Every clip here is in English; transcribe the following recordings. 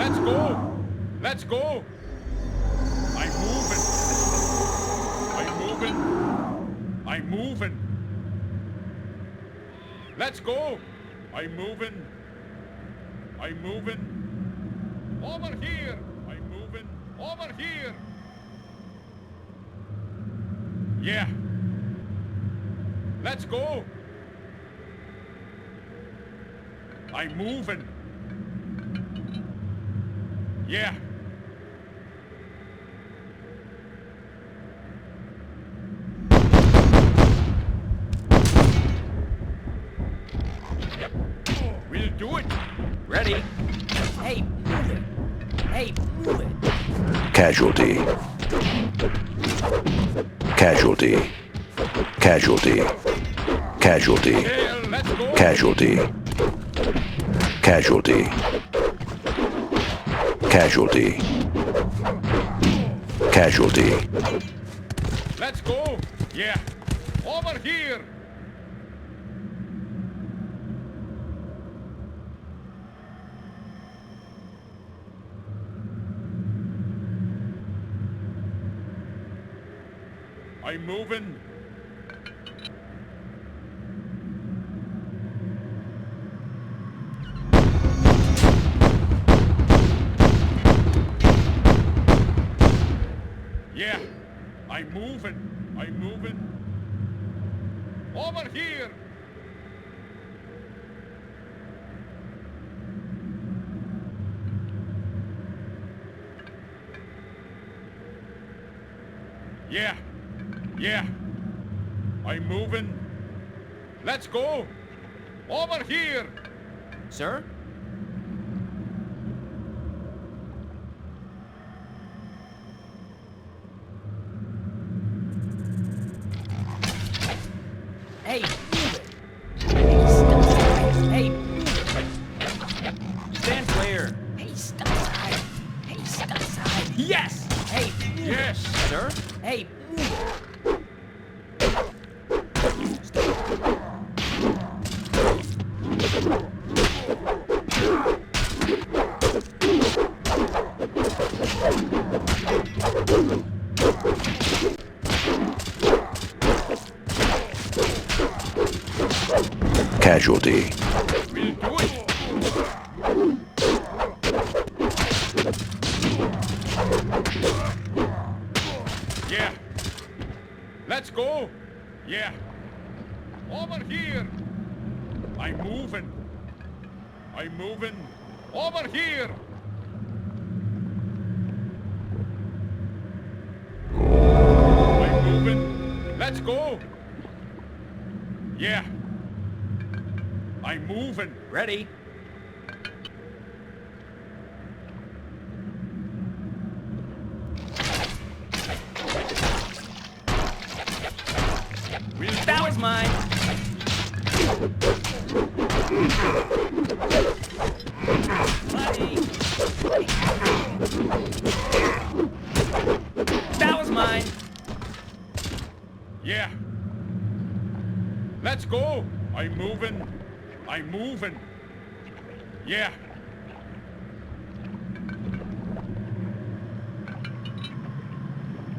Let's go. Let's go. I'm moving. I'm moving. I'm moving. Let's go. I'm moving. I'm moving. Over here. I'm moving. Over here. Yeah. Let's go. I'm moving. Yeah. We'll do it. Ready? Hey, move it. Hey, move it. Casualty. Casualty. Casualty. Casualty. Yeah, let's go. Casualty. Casualty. Casualty. Casualty. Let's go. Yeah. Over here. I'm moving. Yeah, I'm moving. I'm moving. Over here. Yeah. Yeah. I'm moving. Let's go. Over here. Sir? Hey, move it. Hey, stop aside. Hey, move it. Stand clear. Hey, stop aside. Hey, stop aside. Yes! Hey, move Yes. it. Sir? Hey, move it. Casualty. We'll do it. Yeah. Let's go. Yeah. Over here. I'm moving. I'm moving. Over here. I'm moving. Let's go. Yeah. I'm moving. Ready? We'll do That was it. mine. Buddy. That was mine. Yeah. Let's go. I'm moving. I'm moving. Yeah.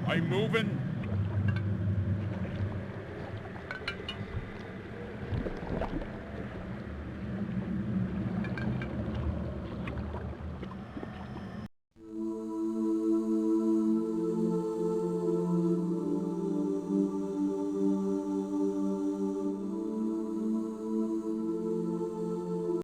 I'm moving.